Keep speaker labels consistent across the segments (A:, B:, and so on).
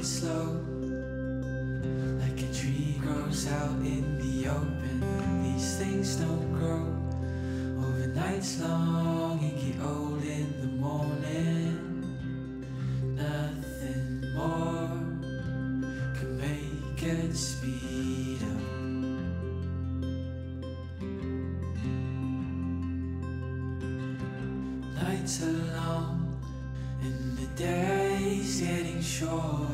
A: it slow, like a tree grows out in the open. These things don't grow over nights long and get old in the morning. Nothing more can make it speed up. Nights are long and the day's getting shorter.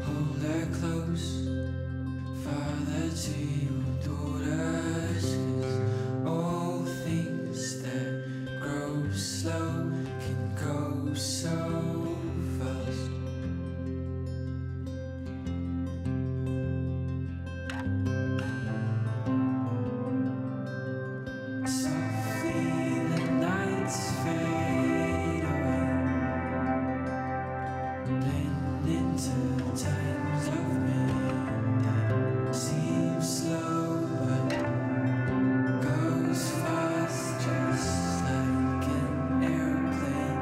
A: Hold her close, father to your daughters, 'cause all things that grow slow can go so fast. Softly the nights fade away, blend into times of midnight. Seems slow but goes fast, just like an airplane.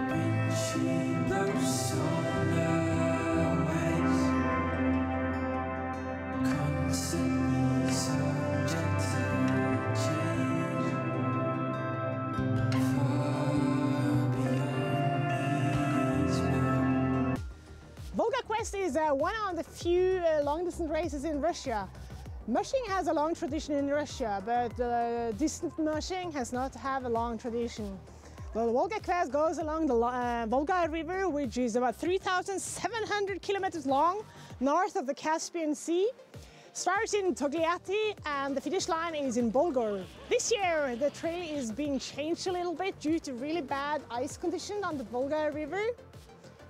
A: When she blows on the waves, constantly subject to change, far beyond these words.
B: Volga Quest is one of the few long-distance races in Russia. Mushing has a long tradition in Russia, but distant mushing has not have a long tradition. The Volga Quest goes along the Volga River, which is about 3,700 kilometers long, north of the Caspian Sea. Starts in Togliatti and the finish line is in Bulgar. This year the trail is being changed a little bit due to really bad ice conditions on the Volga River.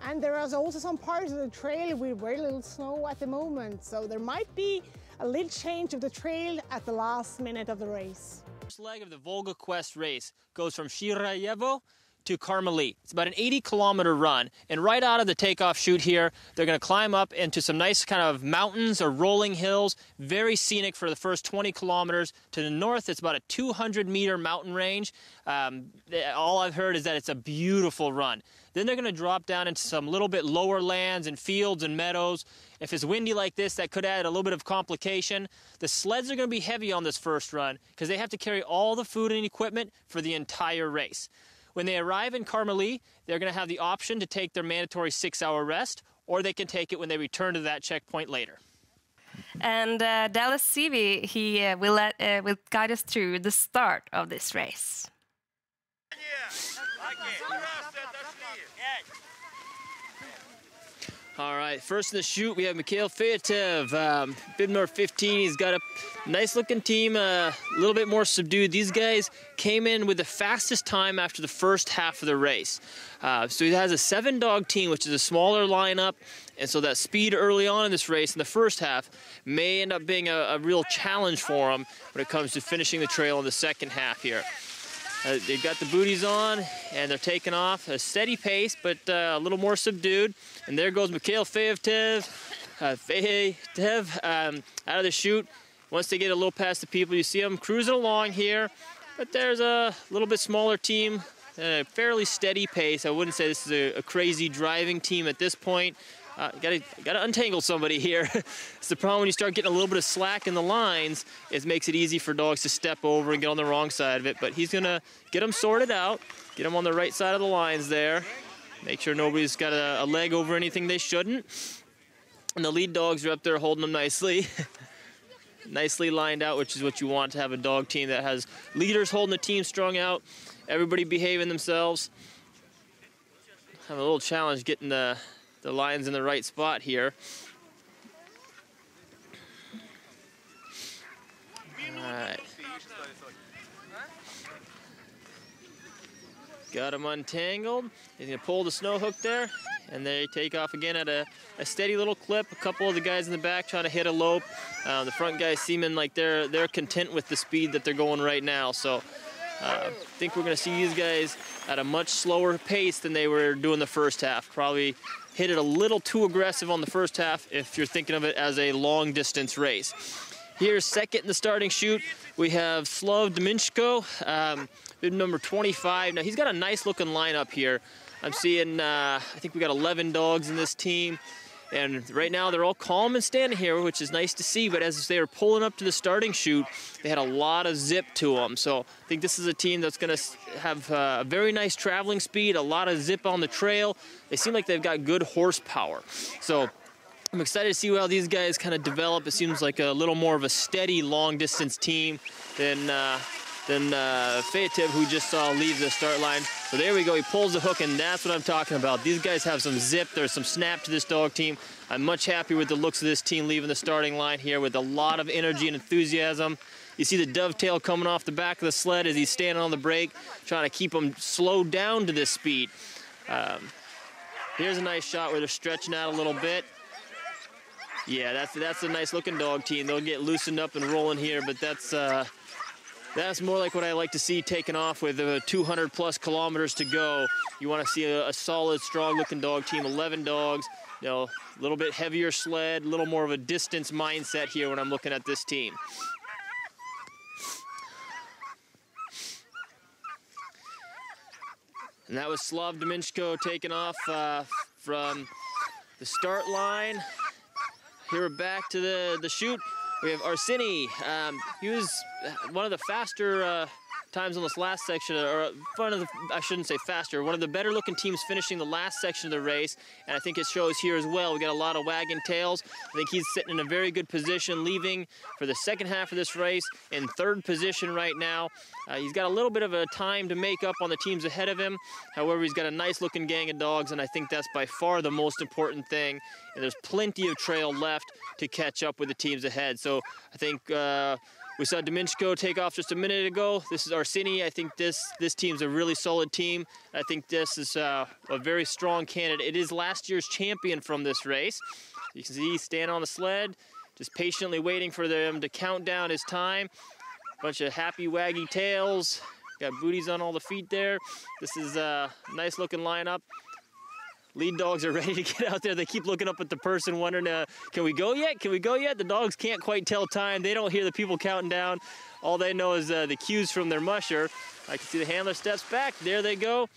B: And there is also some parts of the trail with very little snow at the moment, so there might be a little change of the trail at the last minute of the race.
C: First leg of the Volga Quest race goes from Shirayevo to Karmely. It's about an 80-kilometer run, and right out of the takeoff chute here, they're going to climb up into some nice kind of mountains or rolling hills, very scenic for the first 20 kilometers. To the north, it's about a 200-meter mountain range. All I've heard is that it's a beautiful run. Then they're going to drop down into some little bit lower lands and fields and meadows. If it's windy like this, that could add a little bit of complication. The sleds are going to be heavy on this first run because they have to carry all the food and equipment for the entire race. When they arrive in Karmely, they're going to have the option to take their mandatory 6-hour rest, or they can take it when they return to that checkpoint later.
D: And Dallas Seavey, he will guide us through the start of this race.
C: All right, first in the chute, we have Mikhail Feotev, bit number 15. He's got a nice-looking team, a little bit more subdued. These guys came in with the fastest time after the first half of the race. So he has a 7-dog team, which is a smaller lineup, and so that speed early on in this race in the first half may end up being a real challenge for him when it comes to finishing the trail in the second half here. They've got the booties on, and they're taking off a steady pace, but a little more subdued. And there goes Mikhail Feotev out of the chute. Once they get a little past the people, you see them cruising along here. But there's a little bit smaller team, a fairly steady pace. I wouldn't say this is a crazy driving team at this point. You gotta untangle somebody here. It's the problem when you start getting a little bit of slack in the lines. It makes it easy for dogs to step over and get on the wrong side of it. But he's gonna get them sorted out, get them on the right side of the lines there. Make sure nobody's got a leg over anything they shouldn't. And the lead dogs are up there holding them nicely. Nicely lined out, which is what you want to have a dog team that has leaders holding the team strung out, everybody behaving themselves. Have a little challenge getting the lines in the right spot here. All right. Got him untangled. He's gonna pull the snow hook there, and they take off again at a steady little clip. A couple of the guys in the back trying to hit a lope. The front guys seeming like they're content with the speed that they're going right now. So I think we're gonna see these guys at a much slower pace than they were doing the first half. Probably hit it a little too aggressive on the first half if you're thinking of it as a long distance race. Here, second in the starting chute, we have Slava Demchenko, bib number 25. Now, he's got a nice looking lineup here. I'm seeing, I think we got 11 dogs in this team. And right now, they're all calm and standing here, which is nice to see. But as they were pulling up to the starting chute, they had a lot of zip to them. So I think this is a team that's going to have a very nice traveling speed, a lot of zip on the trail. They seem like they've got good horsepower. So I'm excited to see how these guys kind of develop. It seems like a little more of a steady long-distance team than Fayetteville, who just saw leave the start line. So there we go, he pulls the hook, and that's what I'm talking about. These guys have some zip, there's some snap to this dog team. I'm much happier with the looks of this team leaving the starting line here with a lot of energy and enthusiasm. You see the dovetail coming off the back of the sled as he's standing on the brake, trying to keep him slowed down to this speed. Here's a nice shot where they're stretching out a little bit. Yeah, that's a nice looking dog team. They'll get loosened up and rolling here, but that's more like what I like to see taking off with 200 plus kilometers to go. You want to see a solid, strong looking dog team, 11 dogs, you know, a little bit heavier sled, a little more of a distance mindset here when I'm looking at this team. And that was Slava Demchenko taking off from the start line. Here we're back to the chute. We have Arseny. He was one of the faster times on this last section, or I shouldn't say faster, one of the better looking teams finishing the last section of the race, and I think it shows here as well. We got a lot of wagging tails. I think he's sitting in a very good position, leaving for the second half of this race in third position right now. He's got a little bit of a time to make up on the teams ahead of him. However, he's got a nice looking gang of dogs, and I think that's by far the most important thing. And there's plenty of trail left to catch up with the teams ahead. So I think we saw Demchenko take off just a minute ago. This is Arseny. I think this team's a really solid team. I think this is a very strong candidate. It is last year's champion from this race. You can see he's standing on the sled, just patiently waiting for them to count down his time. Bunch of happy waggy tails. Got booties on all the feet there. This is a nice looking lineup. Lead dogs are ready to get out there. They keep looking up at the person wondering, can we go yet? Can we go yet? The dogs can't quite tell time. They don't hear the people counting down. All they know is the cues from their musher. I can see the handler steps back. There they go.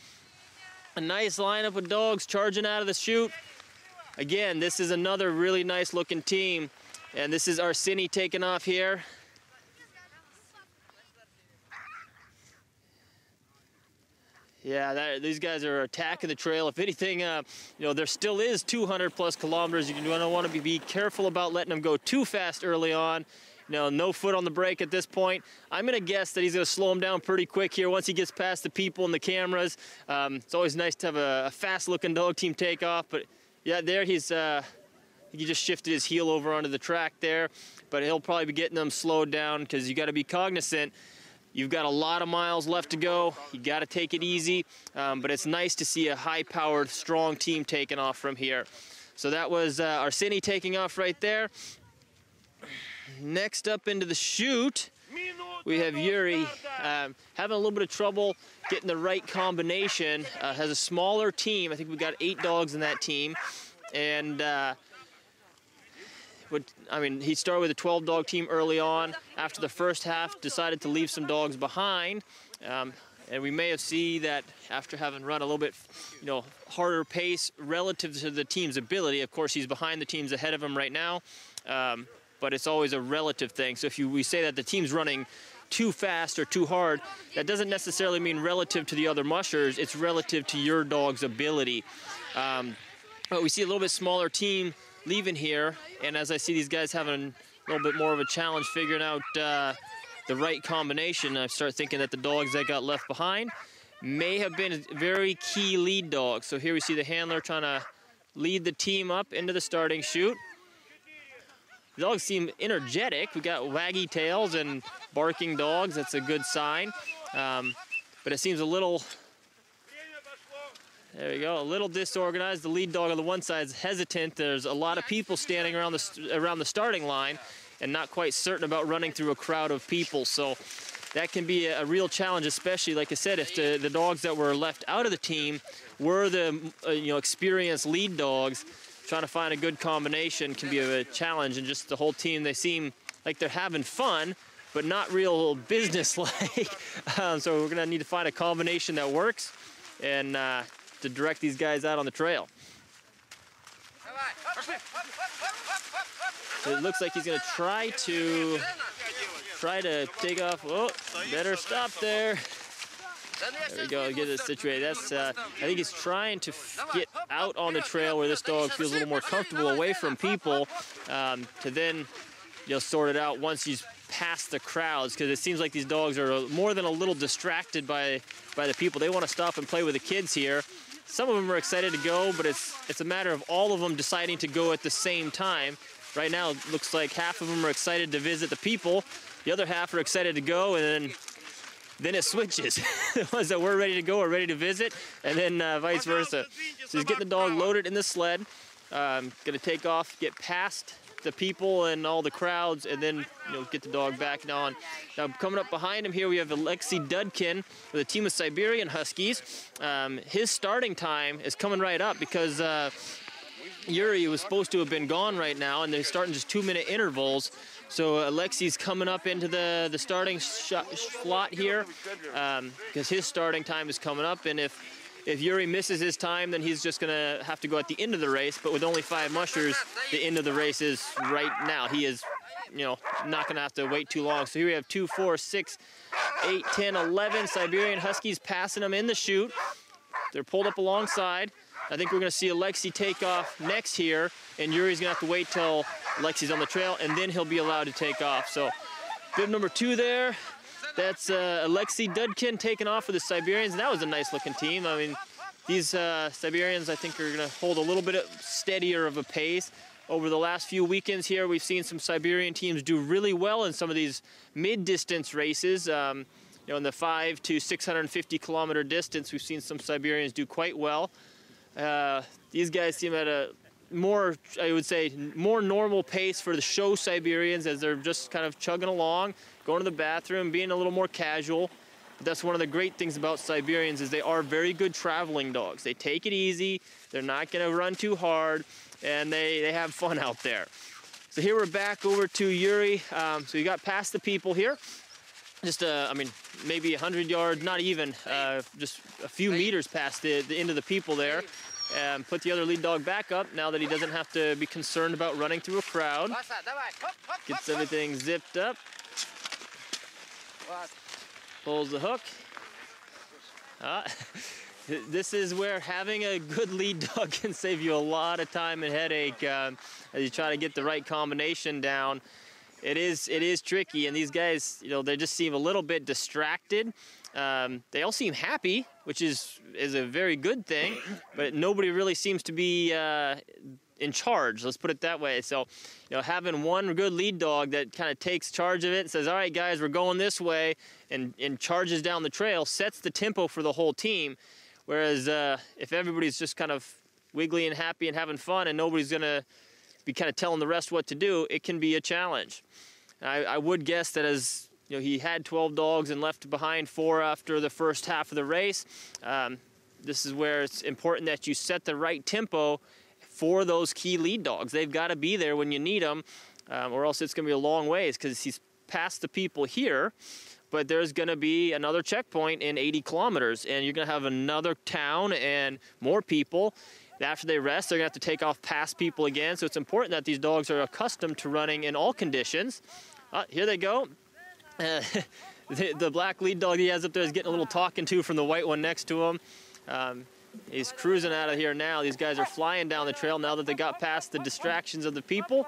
C: A nice lineup of dogs charging out of the chute. Again, this is another really nice looking team. And this is Arseny taking off here. Yeah, these guys are attacking the trail. If anything, you know, there still is 200 plus kilometers. You don't want to be careful about letting them go too fast early on. You know, no foot on the brake at this point. I'm going to guess that he's going to slow him down pretty quick here once he gets past the people and the cameras. It's always nice to have a fast-looking dog team take off. But yeah, there he just shifted his heel over onto the track there. But he'll probably be getting them slowed down because you got to be cognizant. You've got a lot of miles left to go. You got to take it easy, but it's nice to see a high-powered, strong team taking off from here. So that was Arseny taking off right there. Next up into the chute, we have Yuri having a little bit of trouble getting the right combination. Has a smaller team. I think we've got 8 dogs in that team, and he started with a 12-dog team early on. After the first half, decided to leave some dogs behind. And we may have seen that after having run a little bit, you know, harder pace relative to the team's ability. Of course, he's behind the teams ahead of him right now, but it's always a relative thing. So if we say that the team's running too fast or too hard, that doesn't necessarily mean relative to the other mushers. It's relative to your dog's ability. But we see a little bit smaller team leaving here, and as I see these guys having a little bit more of a challenge figuring out the right combination, I start thinking that the dogs that got left behind may have been very key lead dogs. So here we see the handler trying to lead the team up into the starting chute. The dogs seem energetic. We got waggy tails and barking dogs. That's a good sign. But it seems a little, there we go, a little disorganized. The lead dog on the one side is hesitant. There's a lot of people standing around the starting line and not quite certain about running through a crowd of people. So that can be a real challenge, especially, like I said, if the dogs that were left out of the team were the experienced lead dogs. Trying to find a good combination can be a challenge, and just the whole team, they seem like they're having fun, but not real business-like. So we're gonna need to find a combination that works and to direct these guys out on the trail. So it looks like he's gonna try to take off. Oh, better stop there. There we go, get it situated. That's, I think he's trying to get out on the trail where this dog feels a little more comfortable away from people, to then, sort it out once he's past the crowds, because it seems like these dogs are more than a little distracted by the people. They want to stop and play with the kids here. Some of them are excited to go, but it's a matter of all of them deciding to go at the same time. Right now, it looks like half of them are excited to visit the people, the other half are excited to go, and then it switches. The ones that were ready to go are ready to visit, and then vice versa. So he's getting the dog loaded in the sled, gonna take off, get past the people and all the crowds, and then get the dog back on. Now coming up behind him here, we have Alexei Dudkin with a team of Siberian Huskies. His starting time is coming right up because Yuri was supposed to have been gone right now, and they're starting just 2-minute intervals. So Alexei's coming up into the starting slot here because his starting time is coming up, and if Yuri misses his time, then he's just gonna have to go at the end of the race. But with only 5 mushers, the end of the race is right now. He is, not gonna have to wait too long. So here we have 2, 4, 6, 8, 10, 11 Siberian Huskies passing them in the chute. They're pulled up alongside. I think we're gonna see Alexei take off next here, and Yuri's gonna have to wait till Alexei's on the trail, and then he'll be allowed to take off. So bib number 2 there. That's Alexei Dudkin taking off with the Siberians. And that was a nice looking team. I mean, these Siberians, I think, are gonna hold a little bit steadier of a pace. Over the last few weekends here, we've seen some Siberian teams do really well in some of these mid-distance races. In the 5 to 650 kilometer distance, we've seen some Siberians do quite well. These guys seem at a more, I would say, more normal pace for the show Siberians, as they're just kind of chugging along, going to the bathroom, being a little more casual. But that's one of the great things about Siberians, is they are very good traveling dogs. They take it easy, they're not gonna run too hard, and they have fun out there. So here we're back over to Yuri. So you got past the people here. Just, I mean, maybe 100 yards, not even, just a few meters past the end of the people there. And put the other lead dog back up now that he doesn't have to be concerned about running through a crowd. Gets everything zipped up. Pulls the hook. This is where having a good lead dog can save you a lot of time and headache as you try to get the right combination down. It is tricky, and these guys, they just seem a little bit distracted. They all seem happy, which is a very good thing, but nobody really seems to be in charge, let's put it that way. So, having one good lead dog that kind of takes charge of it and says, all right, guys, we're going this way, and charges down the trail, sets the tempo for the whole team. Whereas if everybody's just kind of wiggly and happy and having fun, and nobody's going to be kind of telling the rest what to do, it can be a challenge. I would guess that as he had 12 dogs and left behind 4 after the first half of the race. This is where it's important that you set the right tempo for those key lead dogs. They've got to be there when you need them, or else it's going to be a long ways, because he's past the people here, but there's going to be another checkpoint in 80 kilometers, and you're going to have another town and more people. After they rest, they're going to have to take off past people again, so it's important that these dogs are accustomed to running in all conditions. Here they go. The black lead dog he has up there is getting a little talking to from the white one next to him. He's cruising out of here now. These guys are flying down the trail now that they got past the distractions of the people.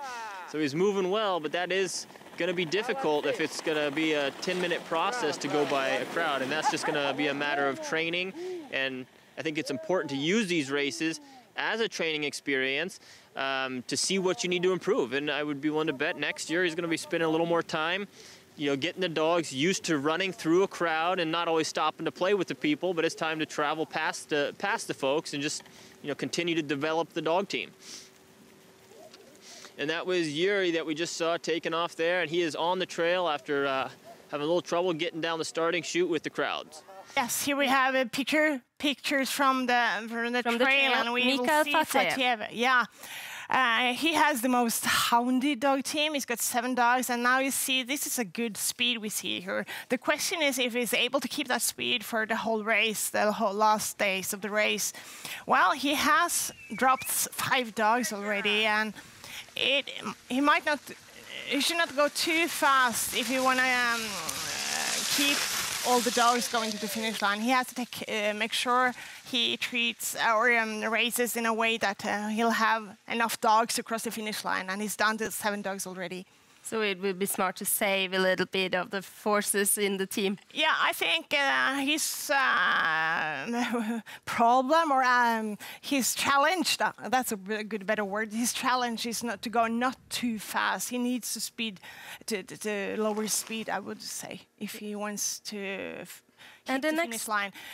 C: So he's moving well, but that is going to be difficult if it's going to be a 10-minute process to go by a crowd, and that's just going to be a matter of training. And I think it's important to use these races as a training experience to see what you need to improve. And I would be willing to bet next year he's going to be spending a little more time getting the dogs used to running through a crowd and not always stopping to play with the people, but it's time to travel past the folks and just, continue to develop the dog team. And that was Yuri that we just saw taking off there, and he is on the trail after having a little trouble getting down the starting chute with the crowds.
B: Yes, here we have a pictures from the trail, and we will see Fatiev. Yeah. He has the most houndy dog team. He's got 7 dogs, and now you see this is a good speed we see here. The question is if he's able to keep that speed for the whole race, the whole last days of the race. Well, he has dropped 5 dogs already, and he might not. He should not go too fast if you want to keep all the dogs going to the finish line. He has to make sure he treats our races in a way that he'll have enough dogs to cross the finish line, and he's down to 7 dogs already.
D: So it would be smart to save a little bit of the forces in the team.
B: Yeah, I think his problem or his challenge, that's a good, better word, his challenge is not to go not too fast. He needs to to lower his speed, I would say, if he wants to
D: and the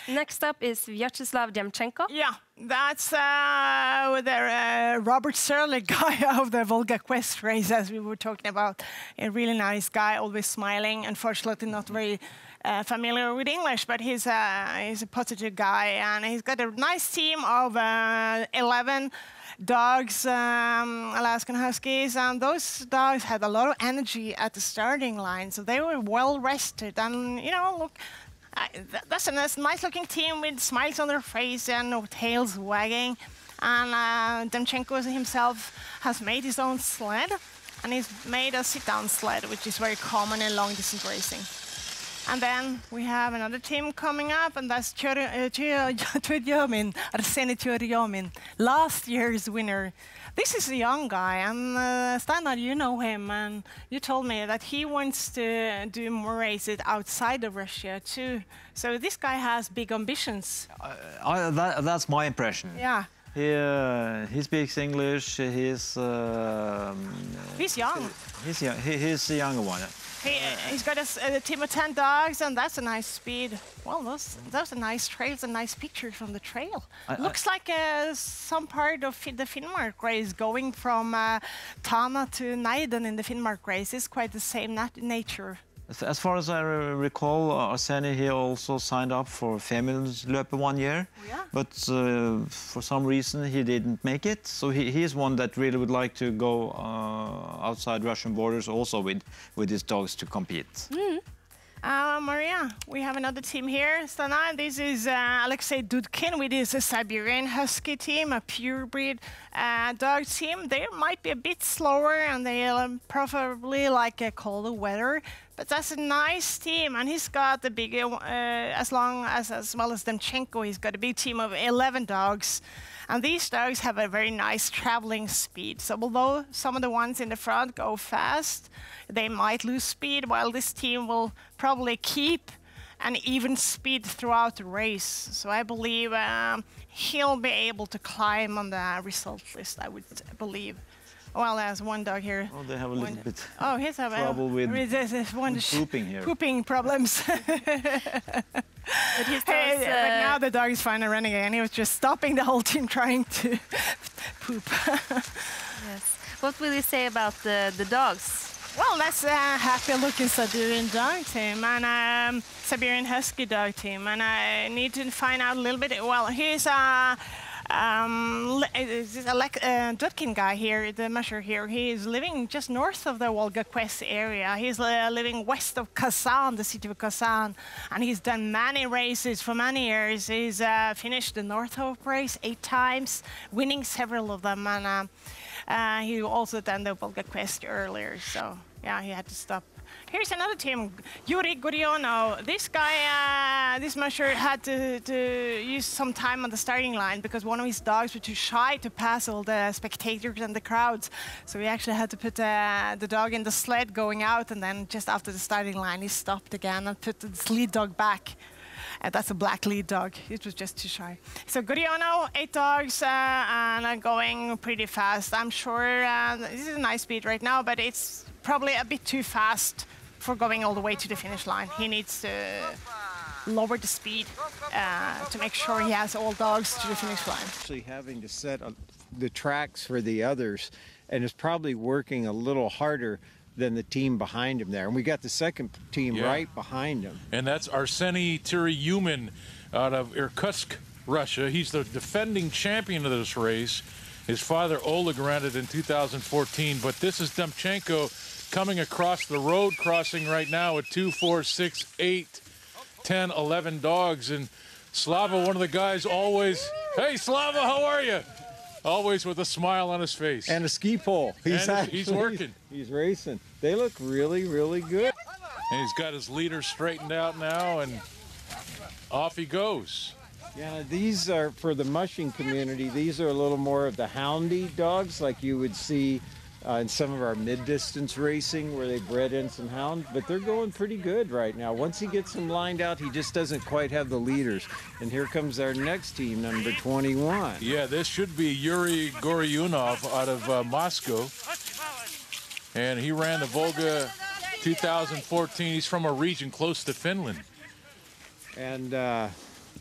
D: next up is Slava Demchenko.
B: Yeah, that's the Robert Serlich guy of the Volga Quest race, as we were talking about. A really nice guy, always smiling. Unfortunately, not very familiar with English, but he's a positive guy, and he's got a nice team of 11 dogs, Alaskan Huskies, and those dogs had a lot of energy at the starting line, so they were well rested. And you know, look. That's a nice-looking team with smiles on their face and tails wagging. And Demchenko himself has made his own sled, and he's made a sit-down sled, which is very common in long-distance racing. And then we have another team coming up, and that's Arseny Tjurjomin, last year's winner. This is a young guy, and Steinar, you know him, and you told me that he wants to do more races outside of Russia too. So this guy has big ambitions.
E: That's my impression.
B: Yeah.
E: He speaks English. He's young.
B: He's young.
E: He's the younger one.
B: He's got a team of 10 dogs, and that's a nice speed. Well, those are nice trails and nice pictures from the trail. Looks like some part of the Finnmark race going from Tana to Neiden in the Finnmark race is quite the same nature.
E: As far as I recall, Arseny, he also signed up for Femundløpet 1 year,
B: yeah.
E: But for some reason he didn't make it. So he's one that really would like to go outside Russian borders also with his dogs to compete.
B: Mm. Maria, we have another team here. Stana, this is Alexei Dudkin with his Siberian Husky team, a purebred dog team. They might be a bit slower, and they probably like colder weather. But that's a nice team, and he's got the big, as well as Demchenko, he's got a big team of 11 dogs. And these dogs have a very nice traveling speed. So although some of the ones in the front go fast, they might lose speed, while this team will probably keep an even speed throughout the race. So I believe he'll be able to climb on the result list, I would believe. Well, there's one dog here.
E: Oh, they have a little bit
B: he's having
E: trouble with
B: pooping
E: here.
B: Pooping problems. But now the dog is finally running again. He was just stopping the whole team trying to poop.
D: Yes. What will you say about the dogs?
B: Well, that's a happy-looking Siberian dog team and Siberian Husky dog team. And I need to find out a little bit. Well, he's a Dudkin guy here, the musher here. He is living just north of the Volga Quest area. He's living west of Kazan, the city of Kazan, and he's done many races for many years. He's finished the North Hope race 8 times, winning several of them, and he also done the Volga Quest earlier. So yeah, he had to stop. Here's another team, Yuri Goriono. This guy, this musher had to use some time on the starting line because one of his dogs were too shy to pass all the spectators and the crowds. So he actually had to put the dog in the sled going out, and then just after the starting line, he stopped again and put the lead dog back. That's a black lead dog. It was just too shy. So Goriono, 8 dogs, and going pretty fast. I'm sure this is a nice speed right now, but it's probably a bit too fast for going all the way to the finish line. He needs to lower the speed to make sure he has all dogs to the finish line.
F: Actually having to set the tracks for the others, and is probably working a little harder than the team behind him there. And we got the second team right behind him.
G: And that's Arseny Tjurjomin out of Irkutsk, Russia. He's the defending champion of this race. His father, Oleg, ran it in 2014, but this is Demchenko coming across the road crossing right now with 2, 4, 6, 8, 10, 11 dogs. And Slava, one of the guys, always, hey, Slava, how are you? Always with a smile on his face.
F: And a ski pole.
G: He's working.
F: He's racing. They look really, really good.
G: And he's got his leader straightened out now, and off he goes.
F: Yeah, these are, for the mushing community, these are a little more of the houndy dogs like you would see in some of our mid-distance racing where they bred in some hound, but they're going pretty good right now. Once he gets them lined out, he just doesn't quite have the leaders. And here comes our next team, number 21.
G: Yeah, this should be Yuri Goryunov out of Moscow. And he ran the Volga 2014. He's from a region close to Finland.
F: And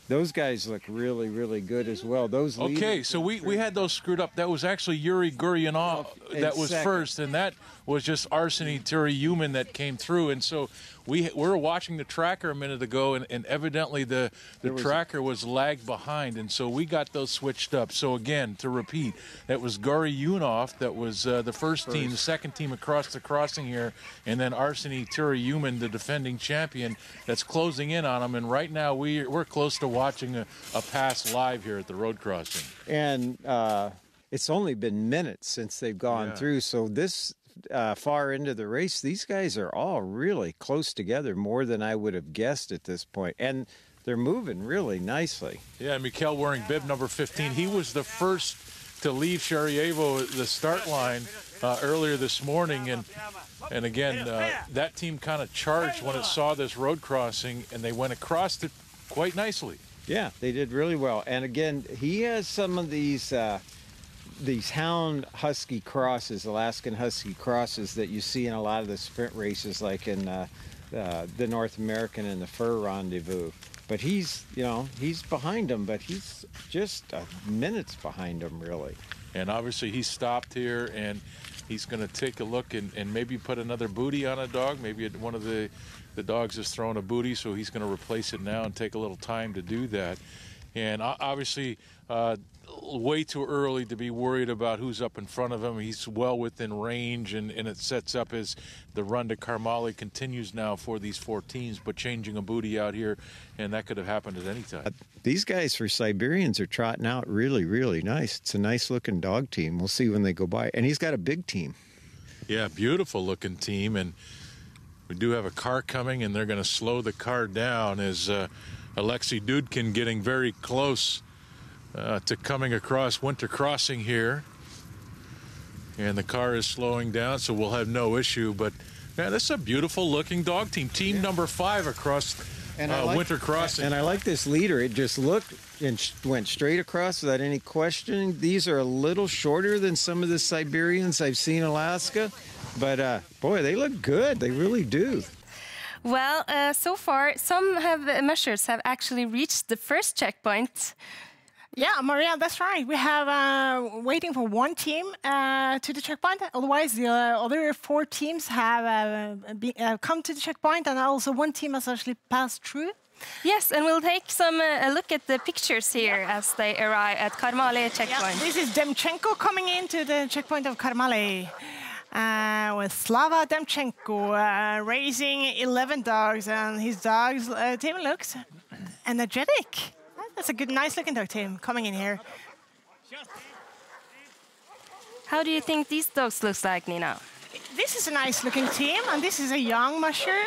F: those guys look really, really good as well. Those
G: okay, so we had those screwed up. That was actually Yuri Goryunov that was first, and that was just Arseny Turyumin that came through. And so we were watching the tracker a minute ago, and evidently the tracker was lagged behind, and so we got those switched up. So again, to repeat, that was Goryunov that was the first team, the second team across the crossing here, and then Arseny Turyumin, the defending champion, that's closing in on him. And right now we're close to watching a pass live here at the road crossing.
F: And it's only been minutes since they've gone through, so this far into the race, these guys are all really close together, more than I would have guessed at this point. And they're moving really nicely.
G: Yeah, Mikhail wearing bib number 15. He was the first to leave Sarajevo, the start line, earlier this morning. And again, that team kind of charged when it saw this road crossing, and they went across it quite nicely.
F: Yeah, they did really well. And again, he has some of these hound husky crosses, Alaskan husky crosses that you see in a lot of the sprint races, like in the North American and the Fur Rendezvous. But he's behind them, but he's just minutes behind them, really.
G: And obviously he stopped here, and he's going to take a look and maybe put another booty on a dog. Maybe one of the dogs is throwing a booty, so he's going to replace it now and take a little time to do that. And obviously, way too early to be worried about who's up in front of him. He's well within range, and it sets up as the run to Karmali continues now for these 4 teams, but changing a booty out here, and that could have happened at any time.
F: These guys for Siberians are trotting out really, really nice. It's a nice-looking dog team. We'll see when they go by. And he's got a big team.
G: Yeah, beautiful-looking team, and we do have a car coming, and they're going to slow the car down as Alexei Dudkin getting very close to coming across Winter Crossing here. And the car is slowing down, so we'll have no issue. But, man, this is a beautiful-looking dog team. Team number 5 across Winter Crossing.
F: And I like this leader. It just looked and went straight across without any questioning. These are a little shorter than some of the Siberians I've seen in Alaska. But, boy, they look good. They really do.
D: Well, so far, some mushers have actually reached the first checkpoint.
B: Yeah, Maria, that's right. We have waiting for one team to the checkpoint. Otherwise, the other 4 teams have come to the checkpoint, and also one team has actually passed through.
D: Yes, and we'll take a look at the pictures here as they arrive at Karmali checkpoint.
B: Yeah, this is Demchenko coming into the checkpoint of Karmali. With Slava Demchenko raising 11 dogs, and his dogs team looks energetic. That's a good, nice-looking dog team coming in here.
D: How do you think these dogs look like, Nina?
B: This is a nice-looking team, and this is a young musher.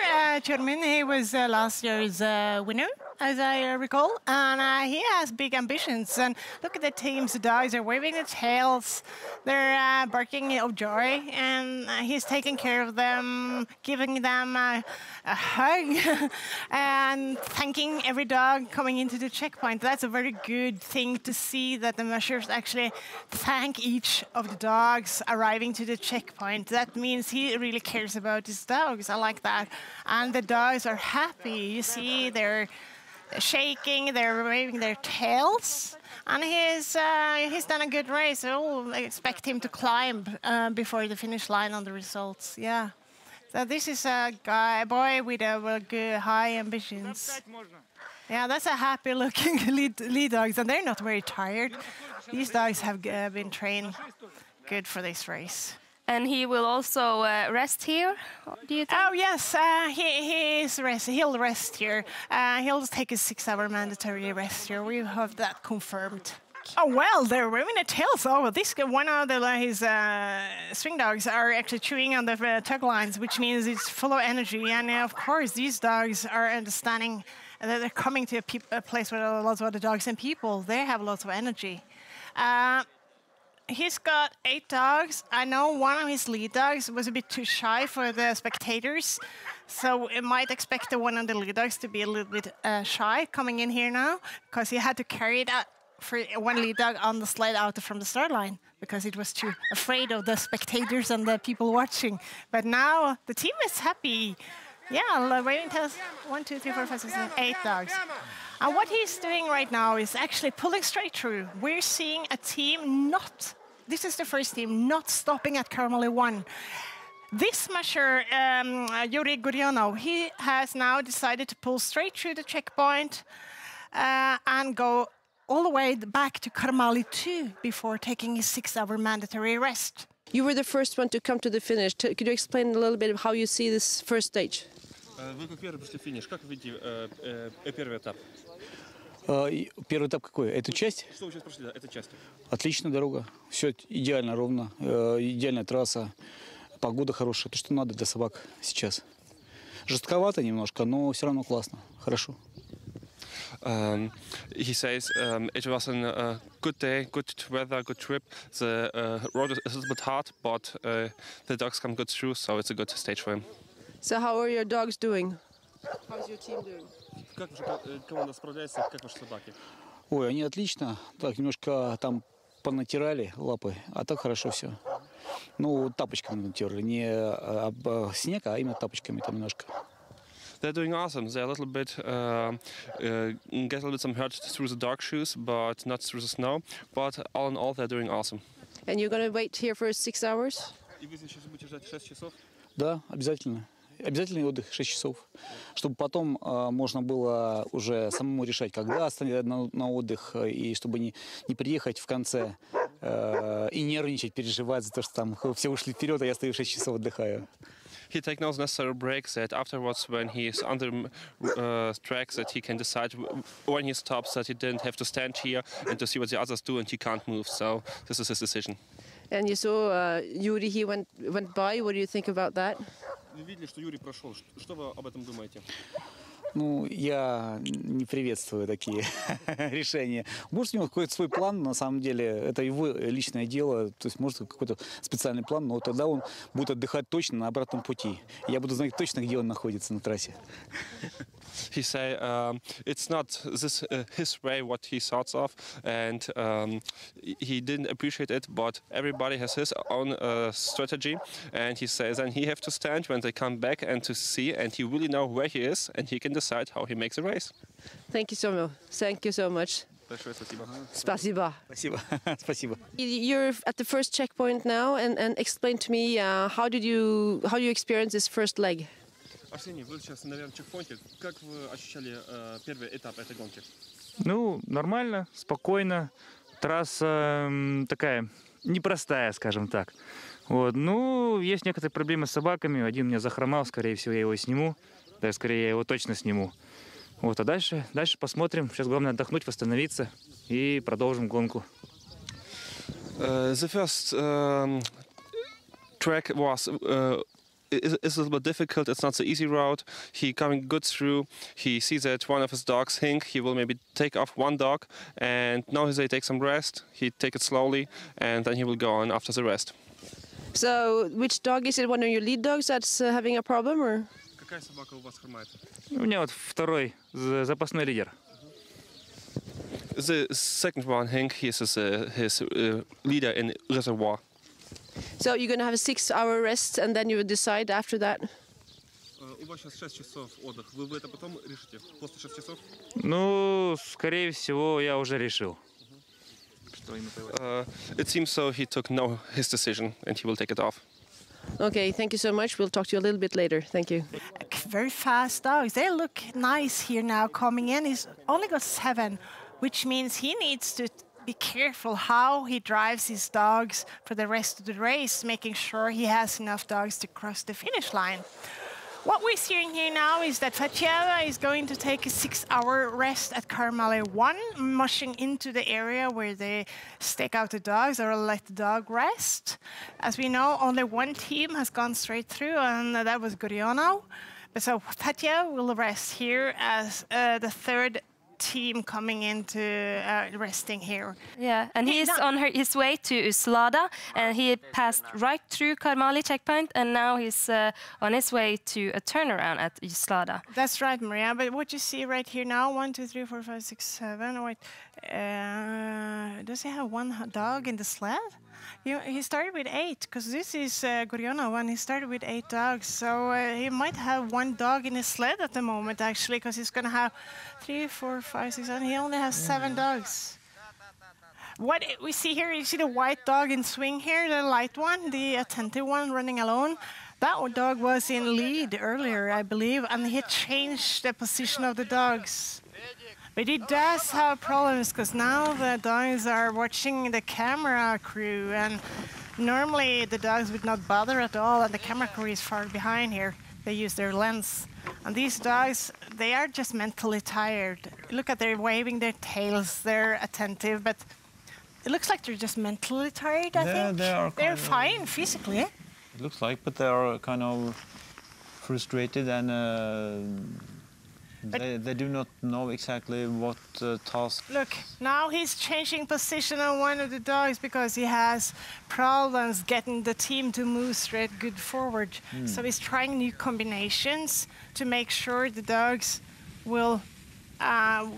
B: Chermin, he was last year's winner, as I recall, and he has big ambitions. And look at the teams. The dogs are waving their tails. They're barking of joy, and he's taking care of them, giving them a hug, and thanking every dog coming into the checkpoint. That's a very good thing to see, that the mushers actually thank each of the dogs arriving to the checkpoint. That means he really cares about his dogs. I like that. And the dogs are happy. You see, they're shaking, they're waving their tails. And he's done a good race. So I expect him to climb before the finish line on the results. Yeah. So this is a boy with good, high ambitions. Yeah, that's a happy-looking lead dogs, and they're not very tired. These dogs have been trained good for this race.
D: And he will also rest here, do you think?
B: Oh, yes, he'll rest here. He'll take a 6-hour mandatory rest here. We have that confirmed. Oh, well, they're waving their tails over. One of his swing dogs are actually chewing on the tug lines, which means it's full of energy. And of course, these dogs are understanding that they're coming to a place where lots of other dogs and people. They have lots of energy. He's got 8 dogs. I know one of his lead dogs was a bit too shy for the spectators, so it might expect one of the lead dogs to be a little bit shy coming in here now, because he had to carry that for one lead dog on the sled out from the start line because it was too afraid of the spectators and the people watching. But now the team is happy. Yeah, waiting tells 1, 2, 3, 4, 5, 6, 7, 8 dogs. And what he's doing right now is actually pulling straight through. We're seeing a team this is the first team, not stopping at Karmali 1. This musher, Yuri Gurionov, he has now decided to pull straight through the checkpoint and go all the way back to Karmali 2 before taking his 6-hour mandatory rest.
H: You were the first one to come to the finish. Could you explain a little bit of how you see this first stage?
I: Вы как первый пришли в финиш, как видите первый этап?
J: Первый этап какой? Эту часть?
I: Что вы сейчас прошли, да, эта часть?
J: Отличная дорога. Все идеально ровно. Идеальная трасса. Погода хорошая. То, что надо для собак сейчас. Жестковато немножко, но все равно классно. Хорошо.
I: He says it was a good day, good weather, good trip. The road is a little bit hard, but the dogs come good through, so it's a good stage for him.
H: So how are your dogs doing? How's your team doing?
I: Как ваша команда справляется, как ваши собаки?
J: Ой, они отлично. Так, немножко там понатирали лапы, а так хорошо все. Ну, тапочками натерли. Не об снег, а именно тапочками там немножко.
I: They're doing awesome. They're a little bit, get a little bit some hurt through the dog shoes, but not through the snow. But all in all, they're doing awesome.
H: And you're going to wait here for 6 hours?
I: И вы сейчас будете ждать 6 часов?
J: Да, обязательно. Обязательный отдых 6 часов, чтобы потом можно было уже самому решать, когда остановиться на отдых, и чтобы не приехать в конце и нервничать, переживать за то, что там все ушли вперед, а я стою 6 часов отдыхаю.
I: He takes no necessary breaks that afterwards, when he is on the tracks, that he can decide when he stops, that he didn't have to stand here and to see what the others do, and he can't move. So this is his decision.
H: And you saw Yuri, he went by. What do you think about that?
I: Вы видели, что Юрий прошел. Что вы об этом думаете?
J: Ну, я не приветствую такие решения. Может, у него какой-то свой план, на самом деле, это его личное дело, то есть, может, какой-то специальный план, но тогда он будет отдыхать точно на обратном пути. Я буду знать точно, где он находится на трассе.
I: He say it's not this his way what he thought of, and he didn't appreciate it. But everybody has his own strategy, and he says then he have to stand when they come back and to see, and he really know where he is, and he can decide how he makes a race.
H: Thank you so much. Thank you so much.
I: Большое спасибо.
H: Спасибо.
J: Спасибо. Спасибо.
H: You're at the first checkpoint now, and explain to me how you experience this first leg.
I: Арсений, вы сейчас, наверное, в чекпоинте. Как вы ощущали первый этап этой гонки?
K: Ну, нормально, спокойно. Трасса такая непростая, скажем так. Вот. Ну, есть некоторые проблемы с собаками. Один у меня захромал, скорее всего, я его сниму. Да, скорее, я его точно сниму. Вот, а дальше посмотрим. Сейчас главное отдохнуть, восстановиться и продолжим гонку.
I: The first track was is a little bit difficult. It's not the easy route. He coming good through. He sees that one of his dogs, Hink, he will maybe take off one dog, and now he take some rest. He take it slowly, and then he will go on after the rest.
H: So, which dog is it? One of your lead dogs that's having a problem, or?
I: Какая собака у вас хромает?
K: У меня вот второй запасной лидер.
I: The second one, Hink, he is his leader in reservoir.
H: So you're going to have a 6-hour rest, and then you will decide after that?
I: У вас сейчас 6 часов отдых. Вы это потом решите? После 6 часов?
K: Ну, скорее всего, я уже решил.
I: It seems so he took his decision, and he will take it off.
H: Okay, thank you so much. We'll talk to you a little bit later. Thank you.
B: Very fast dogs. They look nice here now coming in. He's only got 7, which means he needs to be careful how he drives his dogs for the rest of the race, making sure he has enough dogs to cross the finish line. What we're seeing here now is that Fatieva is going to take a 6-hour rest at Karmali 1, mushing into the area where they stake out the dogs or let the dog rest. As we know, only one team has gone straight through, and that was Gurionov. But so Fatieva will rest here as the third team coming into resting here.
D: Yeah, and he is on his way to Slada, and he passed right through Karmali checkpoint, and now he's on his way to a turnaround at Slada.
B: That's right, Maria. But what you see right here now, 1, 2, 3, 4, 5, 6, 7. Wait, does he have one dog in the sled? He started with 8, because this is Gurionov, and he started with 8 dogs. So he might have one dog in his sled at the moment, actually, because he's going to have 3, 4, 5, 6, 7. He only has 7 dogs. What we see here, you see the white dog in swing here, the light one, the attentive one running alone. That dog was in lead earlier, I believe, and he changed the position of the dogs. But he does have problems because now the dogs are watching the camera crew, and normally the dogs would not bother at all, and the camera crew is far behind here. They use their lens. And these dogs, they are just mentally tired. Look at, they're waving their tails, they're attentive, but it looks like they're just mentally tired, I think. They're fine physically.
E: It looks like, but they are kind of frustrated, and they do not know exactly what task.
B: Look, now he's changing position on one of the dogs because he has problems getting the team to move straight good forward. So he's trying new combinations to make sure the dogs will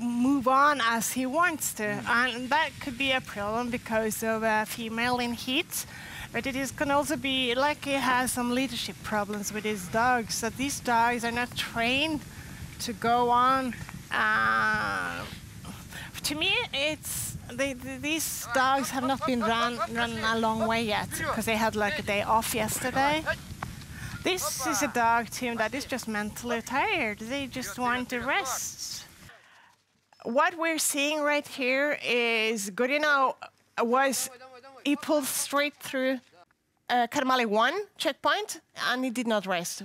B: move on as he wants to. And that could be a problem because of a female in heat. But it can also be like he has some leadership problems with his dogs. That these dogs are not trained to go on. To me, it's these dogs have not been run a long way yet because they had like a day off yesterday. This is a dog team that is just mentally tired. They just want to rest. What we're seeing right here is Gurionov he pulled straight through Karmali 1 checkpoint, and he did not rest.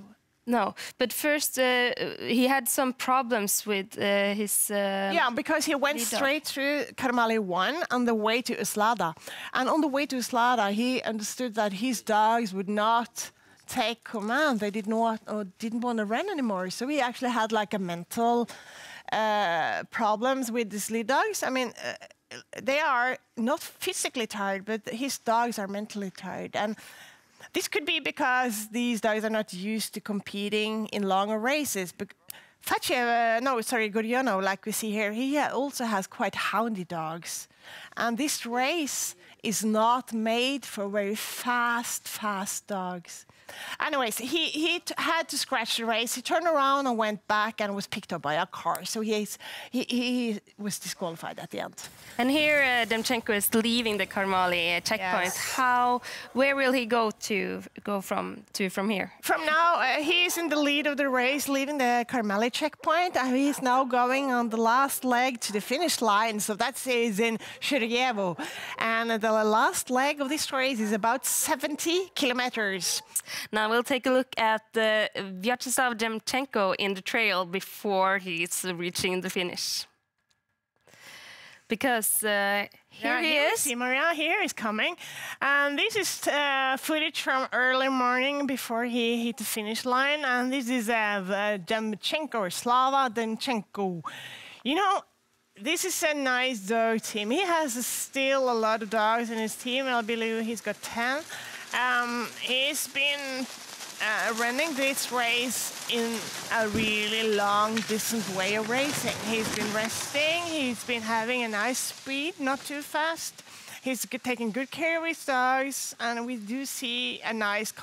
D: No, but first he had some problems with his...
B: yeah, because he went straight through Karmali 1 on the way to Slada. And on the way to Slada, he understood that his dogs would not take command. They didn't want to run anymore. So he actually had like a mental problems with his lead dogs. I mean, they are not physically tired, but his dogs are mentally tired. And this could be because these dogs are not used to competing in longer races. But Gurionov, like we see here, he also has quite houndy dogs. And this race is not made for very fast dogs. Anyways, he had to scratch the race. He turned around and went back and was picked up by a car. So he was disqualified at the end.
D: And here Demchenko is leaving the Karmali checkpoint. Yes. Where will he go from here?
B: From now, he is in the lead of the race, leaving the Karmali checkpoint. And he's now going on the last leg to the finish line. So that is in Shiryevo. And the last leg of this race is about 70 kilometers.
D: Now we'll take a look at Slava Demchenko in the trail before he's reaching the finish. Because here he is.
B: See Maria here is coming. And this is footage from early morning before he hit the finish line. And this is Demchenko, or Slava Demchenko. You know, this is a nice dog team. He has still a lot of dogs in his team. I believe he's got 10. He's been running this race in a really long distance way of racing. He's been resting, he's been having a nice speed, not too fast. He's taking good care of his dogs, and we do see a nice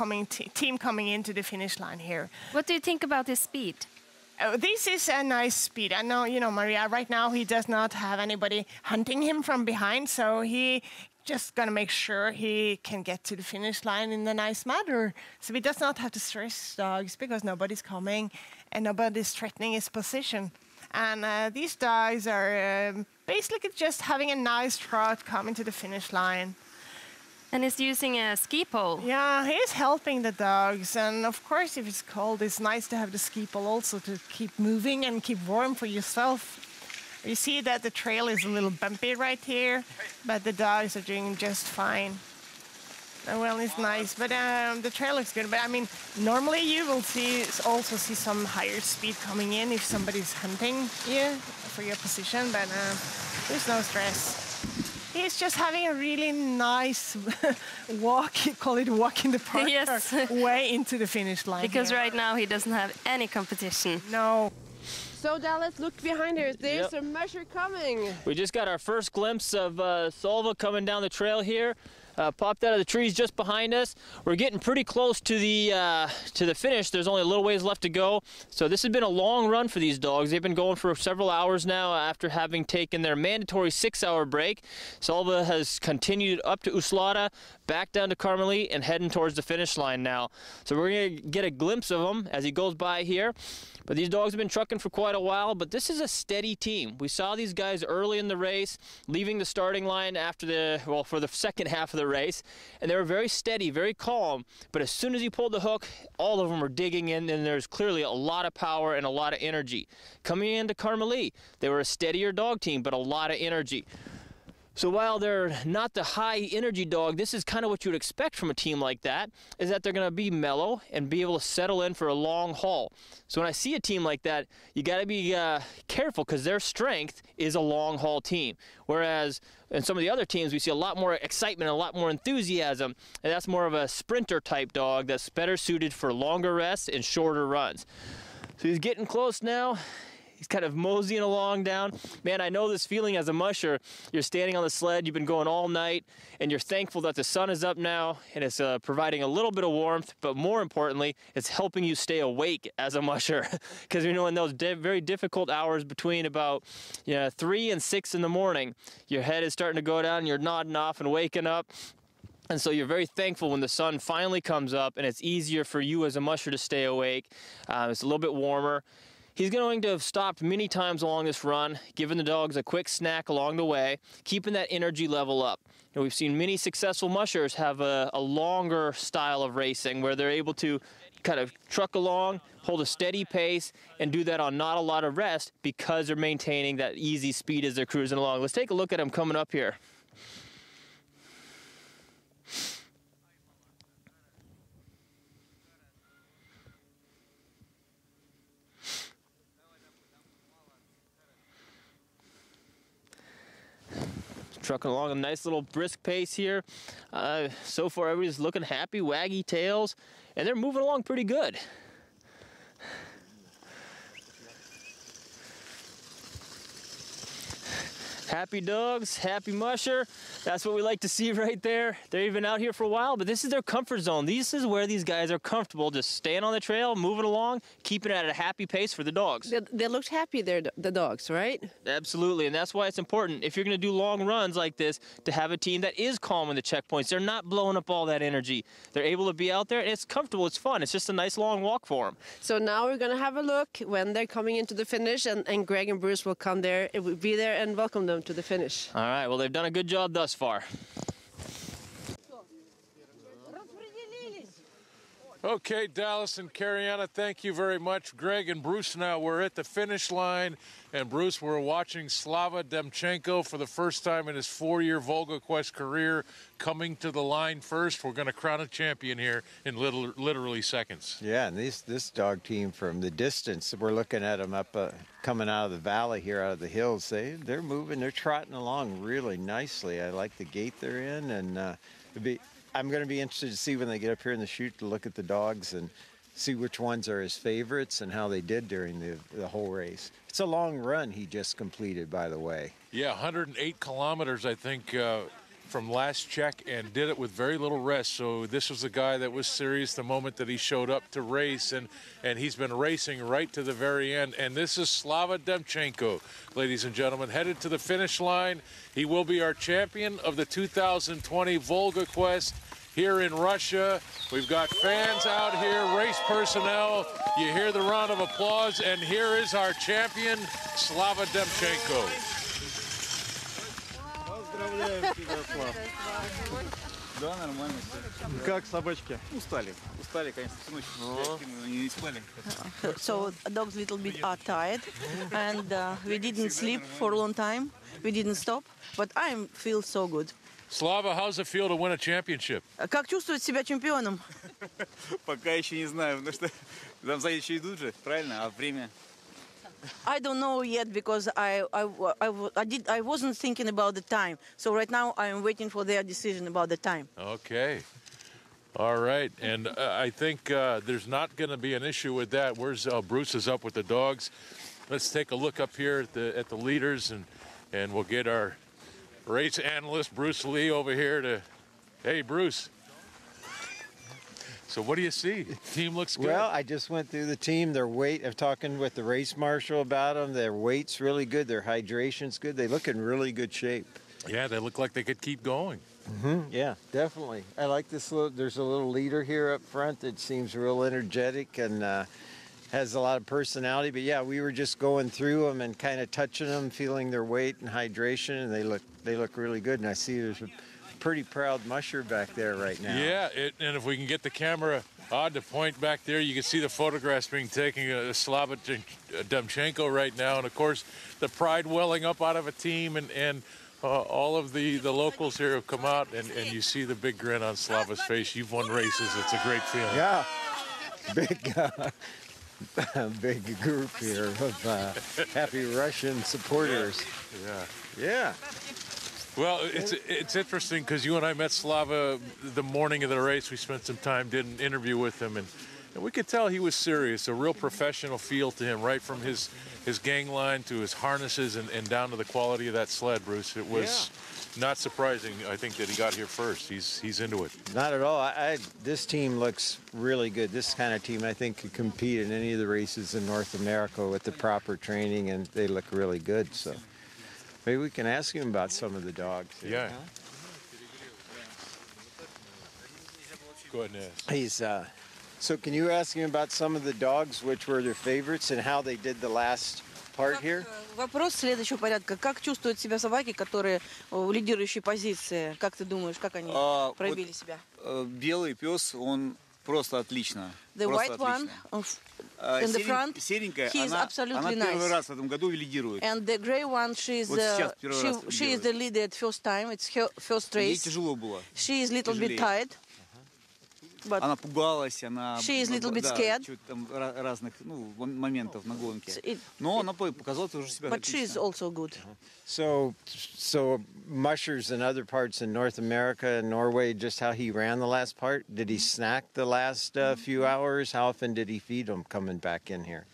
B: team coming into the finish line here.
D: What do you think about his speed?
B: This is a nice speed. I know, Maria, right now he does not have anybody hunting him from behind, so he just going to make sure he can get to the finish line in a nice manner. So he does not have to stress his dogs because nobody's coming and nobody's threatening his position. And these dogs are basically just having a nice trot coming to the finish line.
D: And he's using a ski pole.
B: Yeah, he's helping the dogs. And of course, if it's cold, it's nice to have the ski pole also to keep moving and keep warm for yourself. You see that the trail is a little bumpy right here, but the dogs are doing just fine. Well, it's nice, but the trail looks good. But I mean, normally you will also see some higher speed coming in if somebody's hunting you for your position, but there's no stress. He's just having a really nice walk, call it walk in the park,
D: yes.
B: way into the finish line.
D: Because
B: here.
D: right now he doesn't have any competition.
B: No.
H: So Dallas, look behind her. There's a musher coming.
C: We just got our first glimpse of Slava coming down the trail here. Popped out of the trees just behind us. We're getting pretty close to the finish. There's only a little ways left to go. So this has been a long run for these dogs. They've been going for several hours now after having taken their mandatory 6-hour break. Slava has continued up to Uslada, back down to Karmely, and heading towards the finish line now. So we're going to get a glimpse of him as he goes by here. But these dogs have been trucking for quite a while, but this is a steady team. We saw these guys early in the race, leaving the starting line after for the second half of the race, and they were very steady, very calm, but as soon as he pulled the hook, all of them were digging in, and there's clearly a lot of power and a lot of energy. Coming into Karmely, they were a steadier dog team, but a lot of energy. So while they're not the high energy dog, this is kind of what you would expect from a team like that, is that they're going to be mellow and be able to settle in for a long haul. So when I see a team like that, you got to be careful because their strength is a long haul team. Whereas in some of the other teams, we see a lot more excitement, a lot more enthusiasm, and that's more of a sprinter type dog that's better suited for longer rests and shorter runs. So he's getting close now. He's kind of moseying along down. Man, I know this feeling as a musher. You're standing on the sled, you've been going all night, and you're thankful that the sun is up now, and it's providing a little bit of warmth, but more importantly, it's helping you stay awake as a musher. Because you know, in those very difficult hours between about 3 and 6 in the morning, your head is starting to go down, and you're nodding off and waking up. And so you're very thankful when the sun finally comes up, and it's easier for you as a musher to stay awake. It's a little bit warmer. He's going to have stopped many times along this run, giving the dogs a quick snack along the way, keeping that energy level up. We've seen many successful mushers have a longer style of racing where they're able to kind of truck along, hold a steady pace, and do that on not a lot of rest because they're maintaining that easy speed as they're cruising along. Let's take a look at him coming up here. Trucking along a nice little brisk pace here. So far, everybody's looking happy, waggy tails, and they're moving along pretty good. Happy dogs, happy musher. That's what we like to see right there. They've been out here for a while, but this is their comfort zone. This is where these guys are comfortable, just staying on the trail, moving along, keeping it at a happy pace for the dogs.
H: They looked happy, the dogs, right?
C: Absolutely, and that's why it's important, if you're going to do long runs like this, to have a team that is calm in the checkpoints. They're not blowing up all that energy. They're able to be out there, and it's comfortable, it's fun. It's just a nice long walk for them.
H: So now we're going to have a look when they're coming into the finish, and Greg and Bruce will come there. It will be there and welcome them to the finish.
C: All right, well, they've done a good job thus far.
G: Okay, Dallas and Kariana, thank you very much. Greg and Bruce now, we're at the finish line. And Bruce, we're watching Slava Demchenko for the first time in his 4-year Volga Quest career coming to the line first. We're going to crown a champion here in literally seconds.
F: Yeah, and this dog team from the distance, we're looking at them up coming out of the valley here, out of the hills. They're moving, they're trotting along really nicely. I like the gait they're in, and I'm going to be interested to see when they get up here in the chute to look at the dogs and see which ones are his favorites and how they did during the whole race. It's a long run he just completed, by the way.
G: Yeah, 108 kilometers, I think, from last check and did it with very little rest. So this was the guy that was serious the moment that he showed up to race, and he's been racing right to the very end. And this is Slava Demchenko, ladies and gentlemen, headed to the finish line. He will be our champion of the 2020 Volga Quest here in Russia. We've got fans out here, race personnel. You hear the round of applause, and here is our champion, Slava Demchenko.
J: Да, нормально все. Как собачки? Устали. Устали, конечно, всю ночь не спали.
L: So dogs a little bit are tired, and we didn't sleep for a long time. We didn't stop, but I feel so good.
G: Slava, how's it feel to win a championship?
L: Как чувствует себя чемпионом?
J: Пока еще не знаю, потому что там сзади еще идут же, правильно? А время?
L: I don't know yet because I wasn't thinking about the time. So right now I am waiting for their decision about the time.
G: Okay. All right. And I think there's not going to be an issue with that. Where's Bruce is up with the dogs. Let's take a look up here at the leaders, and we'll get our race analyst, Bruce Lee, over here to... Hey, Bruce. So what do you see? The team looks good.
F: Well, I just went through the team. Their weight, I'm talking with the race marshal about them. Their weight's really good. Their hydration's good. They look in really good shape.
G: Yeah, they look like they could keep going.
F: Yeah, definitely. I like this little, there's a little leader here up front that seems real energetic and has a lot of personality. But yeah, we were just going through them and kind of touching them, feeling their weight and hydration, and they look really good. And I see there's a pretty proud musher back there right now.
G: Yeah, and if we can get the camera to point back there, you can see the photographs being taken of Slava Demchenko right now, and of course the pride welling up out of a team, and all of the locals here have come out, and you see the big grin on Slava's face. You've won races. It's a great feeling.
F: Yeah, big group here of happy Russian supporters. Yeah.
G: Well, it's interesting because you and I met Slava the morning of the race. We spent some time, did an interview with him, and we could tell he was serious, a real professional feel to him, right from his gang line to his harnesses and down to the quality of that sled, Bruce. It was not surprising, I think, that he got here first. He's into it.
F: Not at all. This team looks really good. This kind of team, I think, could compete in any of the races in North America with the proper training, and they look really good. So maybe we can ask him about some of the dogs.
G: Yeah. Go ahead and ask.
F: So can you ask him about some of the dogs, which were their favorites, and how they did the last part here?
L: Вопрос следующего порядка. Как чувствуют себя собаки, которые в лидирующей позиции? Как ты думаешь, как они проявили себя?
J: Белый пес, он просто отлично.
L: The white one in the front,
J: серенькая,
L: he is absolutely
J: она первый
L: nice.
J: раз в этом году лидирует.
L: And the gray one, she is the leader at first time. It's her first
J: Ей
L: race.
J: тяжело было.
L: She is a little bit tired. But
J: она пугалась, она...
L: she is a little bit scared.
J: Там разных моментов на гонке. Но она показала тоже себя
L: But she is also good.
F: So mushers in other parts in North America and Norway, just how he ran the last part? Did he snack the last few hours? How often did he feed them coming back in here?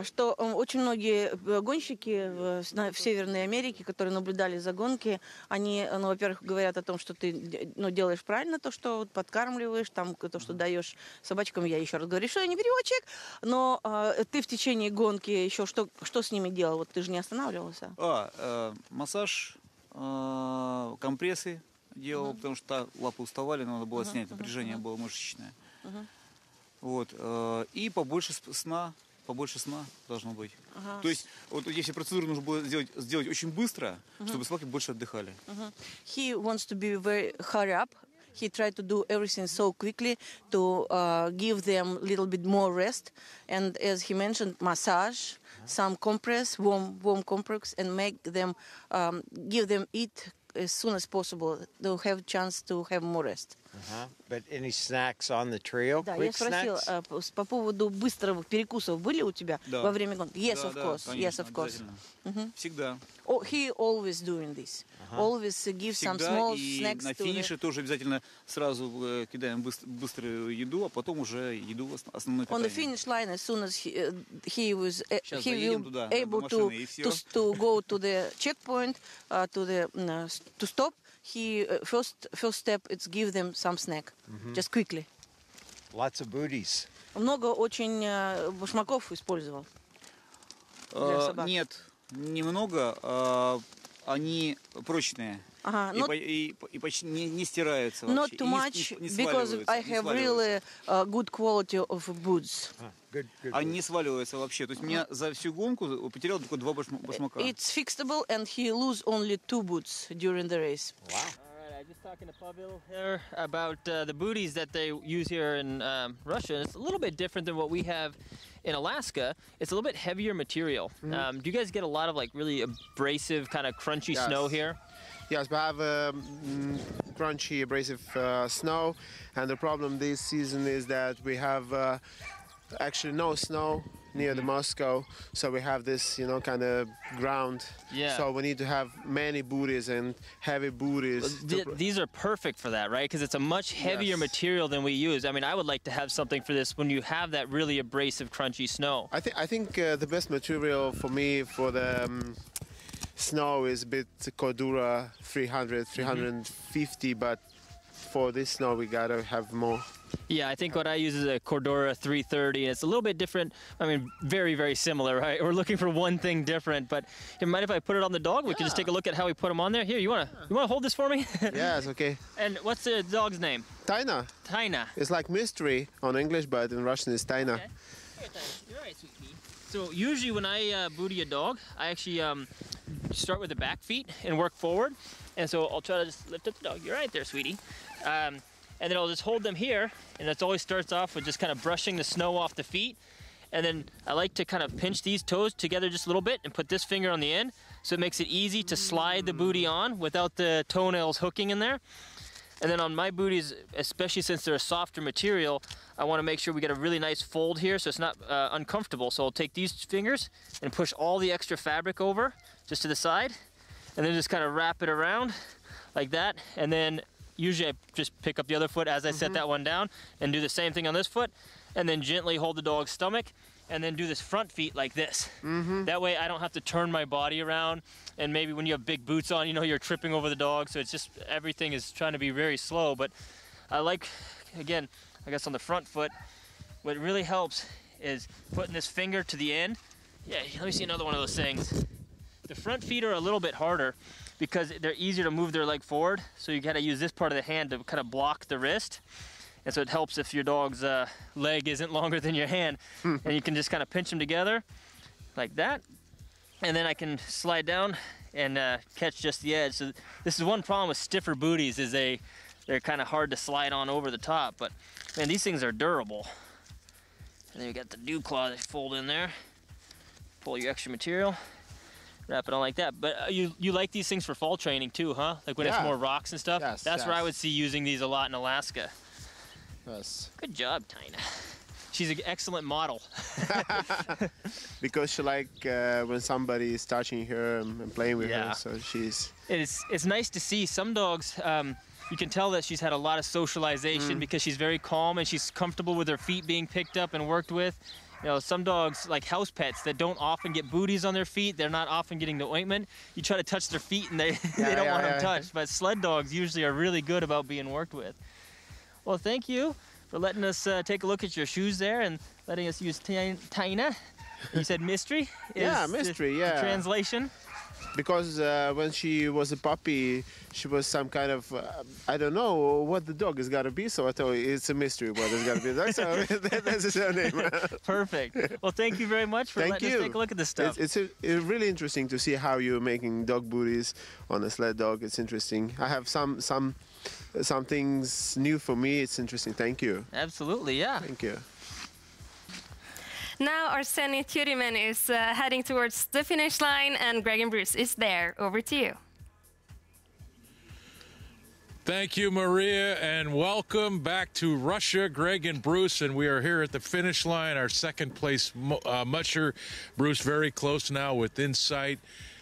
L: Что очень многие гонщики в Северной Америке, которые наблюдали за гонки, они, во-первых, говорят о том, что ты делаешь правильно то, что подкармливаешь, там, то, что даешь собачкам. Я еще раз говорю, что я не переводчик, но ты в течение гонки еще что с ними делал? Вот ты же не останавливался.
J: Массаж, компрессы делал, потому что лапы уставали, надо было снять, напряжение было мышечное. Вот. И побольше сна. Побольше сна должно быть. То есть вот если процедуру нужно было сделать очень быстро, чтобы собаки больше отдыхали.
L: He wants to be very hurry up. He tried to do everything so quickly to give them a little bit more rest. And as he mentioned, massage, some compress, warm compress, and make them, give them eat as soon as possible to have chance to have more rest.
F: But any snacks on the trail?
L: Да,
F: Quick
L: я спросила
F: snacks?
L: По поводу быстрых перекусов. Были у тебя во время гонки? Yes, of course. Yes, of course.
J: Всегда.
L: Oh, he always doing this. Always give some small snacks.
J: На финише тоже обязательно сразу кидаем быструю еду, а потом уже еду основное питание.
L: On the finish line, as soon as he will able to go to the checkpoint to stop, he first step is give them some snack, just quickly.
F: Lots of booties.
L: Много очень башмаков использовал для собак.
J: Нет, немного. Они прочные. И почти не стираются вообще.
L: Not too much, because I have really good quality of boots.
J: Они не сваливаются вообще. То есть меня за всю гонку потерял только 2 башмака.
L: It's fixable, and he lose only 2 boots during the race.
C: Wow. I was just talking to Pavel here about the booties that they use here in Russia. It's a little bit different than what we have in Alaska. It's a little bit heavier material. Do you guys get a lot of like really abrasive, kind of crunchy snow here?
M: Yes, we have crunchy, abrasive snow, and the problem this season is that we have actually no snow near the Moscow, so we have this, kind of ground.
C: Yeah.
M: So we need to have many booties and heavy booties.
C: These are perfect for that, right? Because it's a much heavier material than we use. I mean, I would like to have something for this when you have that really abrasive, crunchy snow.
M: I think the best material for me for the snow is a bit Cordura 300, 350, but for this snow we gotta have more.
C: Yeah, I think what I use is a Cordura 330. It's a little bit different. I mean, very, very similar, right? We're looking for one thing different, but you mind if I put it on the dog? We can just take a look at how we put him on there. Here, you wanna hold this for me?
M: Yeah, it's okay.
C: And what's the dog's name?
M: Taina.
C: Taina.
M: It's like mystery on English, but in Russian it's Taina.
C: Okay. Here, Taina. You're right, sweet pea. So usually when I booty a dog, I actually start with the back feet and work forward. And so I'll try to just lift up the dog. You're right there, sweetie. And then I'll just hold them here, and it always starts off with just kind of brushing the snow off the feet. And then I like to kind of pinch these toes together just a little bit and put this finger on the end, so it makes it easy to slide the booty on without the toenails hooking in there. And then on my booties, especially since they're a softer material, I want to make sure we get a really nice fold here so it's not uncomfortable. So I'll take these fingers and push all the extra fabric over just to the side, and then just kind of wrap it around like that. And then usually I just pick up the other foot as I set that one down and do the same thing on this foot, and then gently hold the dog's stomach and then do this front feet like this. That way I don't have to turn my body around, and maybe when you have big boots on, you're tripping over the dog, so it's just everything is trying to be very slow. But I like, again, I guess on the front foot, what really helps is putting this finger to the end. Yeah, let me see another one of those things. The front feet are a little bit harder because they're easier to move their leg forward, so you gotta use this part of the hand to kind of block the wrist. And so it helps if your dog's leg isn't longer than your hand, and you can just kind of pinch them together like that. And then I can slide down and catch just the edge. So this is one problem with stiffer booties, is they're kind of hard to slide on over the top, but man, these things are durable. And then you got the dew claw that fold in there, pull your extra material, wrap it on like that. But you like these things for fall training too, huh? Like when it's more rocks and stuff?
M: Yes,
C: That's where I would see using these a lot in Alaska.
M: Yes.
C: Good job, Taina. She's an excellent model.
M: Because she like when somebody is touching her and playing with her, so she's...
C: It's nice to see some dogs, you can tell that she's had a lot of socialization because she's very calm and she's comfortable with her feet being picked up and worked with. Some dogs, like house pets, that don't often get booties on their feet, they're not often getting the ointment. You try to touch their feet and they don't want them touched. But sled dogs usually are really good about being worked with. Well, thank you for letting us take a look at your shoes there and letting us use Taina. You said mystery?
M: Mystery,
C: the translation?
M: Because when she was a puppy, she was some kind of, I don't know what the dog is got to be, so I thought it's a mystery what it's got to be. So that's her name.
C: Perfect. Well, thank you very much for letting us take a look at this stuff.
M: It's really interesting to see how you're making dog booties on a sled dog. It's interesting. I have some things new for me. It's interesting. Thank you.
C: Absolutely, yeah.
M: Thank you.
D: Now Arseny Tyrymen is heading towards the finish line, and Greg and Bruce is there. Over to you.
G: Thank you, Maria, and welcome back to Russia, Greg and Bruce. And we are here at the finish line, our second place musher. Bruce very close now with Insight.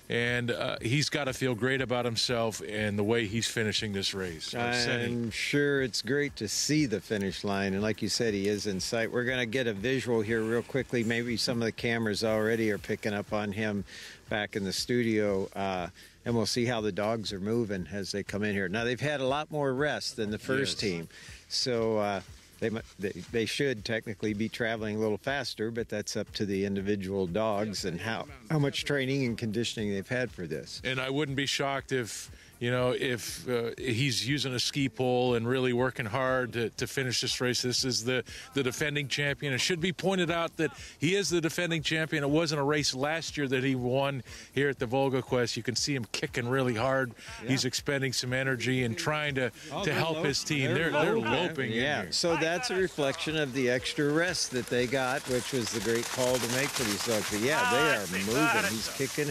G: and he's got to feel great about himself and the way he's finishing this race.
F: I'm sure it's great to see the finish line, and like you said, he is in sight. We're going to get a visual here real quickly. Maybe some of the cameras already are picking up on him back in the studio, and we'll see how the dogs are moving as they come in here. Now, they've had a lot more rest than the first team, so they should technically be traveling a little faster, but that's up to the individual dogs and how much training and conditioning they've had for this.
G: And I wouldn't be shocked if he's using a ski pole and really working hard to finish this race. This is the defending champion. It should be pointed out that he is the defending champion. It wasn't a race last year that he won here at the Volga Quest. You can see him kicking really hard. Yeah. He's expending some energy and trying to help his team. They're loping.
F: Yeah, so that's a reflection of the extra rest that they got, which was the great call to make for these dogs. But yeah, they are moving. He's kicking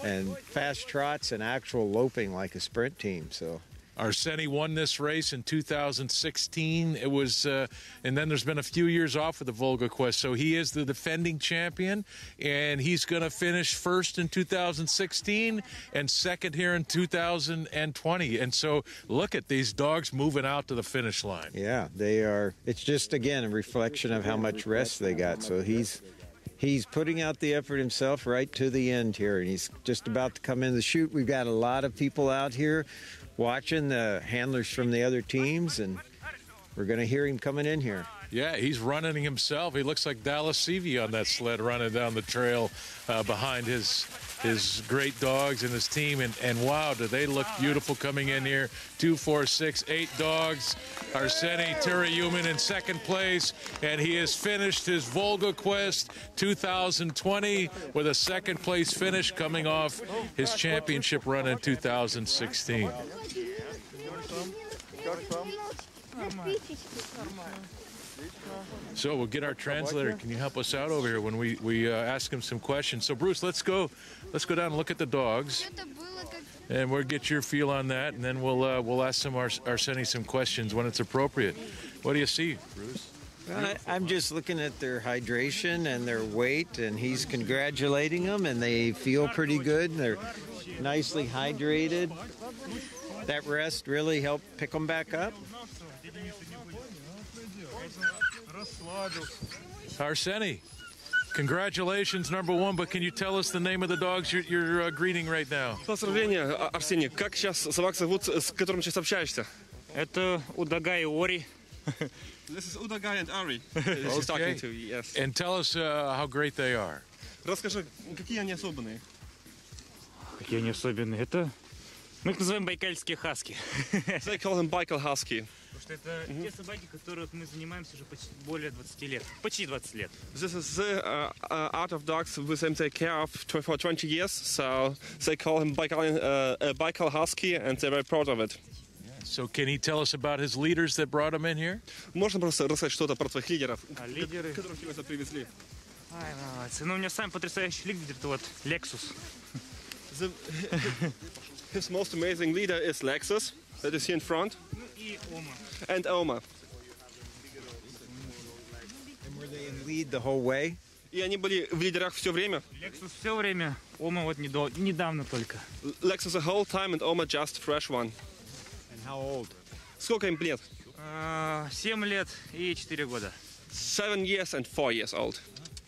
F: and fast trots and actual loping like a sprint team. So
G: Arseny won this race in 2016. It was, and then there's been a few years off with the Volga Quest. So he is the defending champion, and he's going to finish first in 2016 and second here in 2020. And so look at these dogs moving out to the finish line.
F: Yeah, they are. It's just, again, a reflection of how much rest they got. So he's putting out the effort himself right to the end here, and he's just about to come in the chute. We've got a lot of people out here watching, the handlers from the other teams, and we're going to hear him coming in here.
G: Yeah, he's running himself. He looks like Dallas Seavey on that sled running down the trail behind his great dogs and his team. And wow, do they look beautiful coming in here. 2, 4, 6, 8 dogs. Arseny Tirayumin in second place, and he has finished his Volga Quest 2020 with a second place finish coming off his championship run in 2016. So we'll get our translator. Can you help us out over here when we ask him some questions? So Bruce, let's go down and look at the dogs, and we'll get your feel on that, and then we'll ask Arseny some questions when it's appropriate. What do you see, Bruce?
F: I'm just looking at their hydration and their weight, and he's congratulating them, and they feel pretty good. They're nicely hydrated. That rest really helped pick them back up.
G: Arseny, congratulations, #1, but can you tell us the name of the dogs you're greeting right now?
I: Поздравления, Арсений. Как сейчас собак зовут, с которым сейчас общаешься?
K: Это Удага и Ори.
I: This is Udagai and Ari. He's talking to, yes.
G: And tell us how great they are.
I: Расскажи, какие они особенные?
K: Какие они особенные? Это мы их называем байкальские хаски.
I: They call him Baikal Husky.
K: Потому что это те собаки, которых мы занимаемся уже более 20 лет. Почти 20 лет.
I: This is the art of dogs with them take care of for 20 years. So they call him Baikal Husky, and they're very proud of it.
G: So can he tell us about his leaders that brought him in here?
I: Можно просто рассказать что-то про твоих лидеров,
K: лидеры,
I: которых тебя привезли?
K: Ай, молодцы. Ну, у меня самый потрясающий лидер, это вот Lexus.
I: His most amazing leader is Lexus, that is here in front. And Oma.
F: And were they in lead the whole way?
I: И они были в лидерах все время.
K: Lexus все время, Oma вот недавно только.
I: Lexus the whole time and Oma just fresh one.
F: And how old?
I: Сколько им лет?
K: 7 лет и 4 года.
I: 7 years and 4 years old.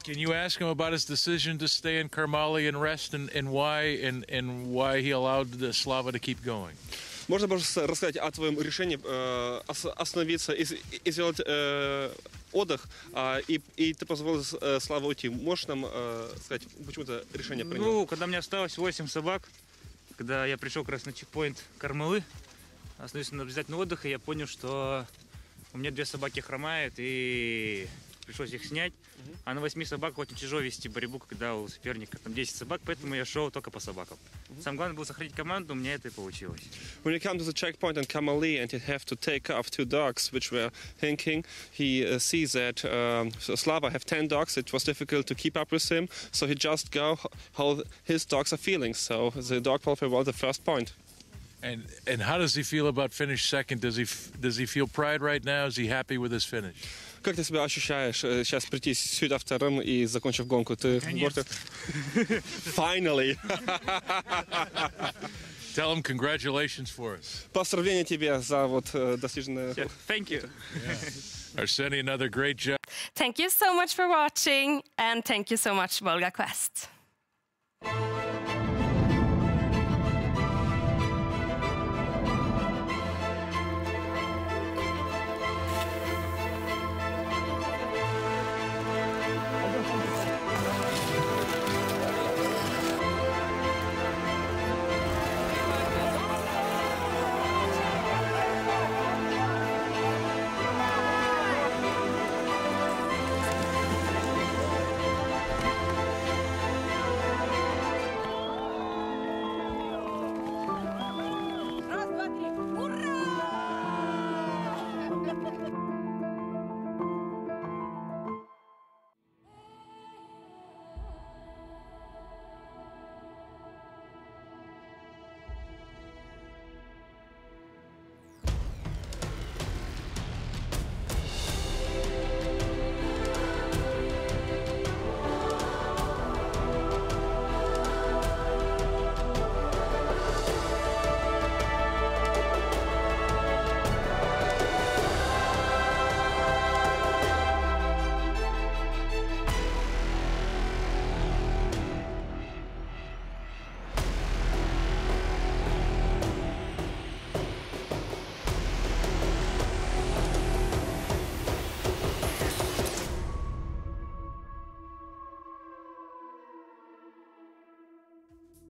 G: Can you ask him about his decision to stay in Karmali and rest, and why he allowed the Slava to keep going?
I: Можно просто рассказать о твоем решении остановиться и сделать отдых, и ты позволил Славе уйти. Можешь нам сказать, почему это решение принял?
K: Ну, когда мне осталось 8 собак, когда я пришел как раз на чекпоинт Кармалы, остановился на обязательный отдых, и я понял, что у меня 2 собаки хромают, и пришлось их снять. А на 8 собак очень тяжело вести борьбу, когда у соперника там 10 собак, поэтому я шел только по собакам. Самое главное было сохранить команду, у меня это и получилось.
I: When you come to the checkpoint in Kamali and you have to take off 2 dogs which were hinking, he sees that Slava have 10 dogs. It was difficult to keep up with him, so he just go how his dogs are feeling. So the dog welfare was the first point.
G: And how does he feel about finish second? Does he feel pride right now? Is he happy with his finish?
I: Как ты себя ощущаешь сейчас прийти сюда вторым и закончив гонку? Ты Finally!
G: Tell them congratulations for us.
I: Поздравления тебе за вот достиженное.
K: Thank you.
G: Arseny, another great job.
D: Thank you so much for watching, and thank you so much, Volga Quest.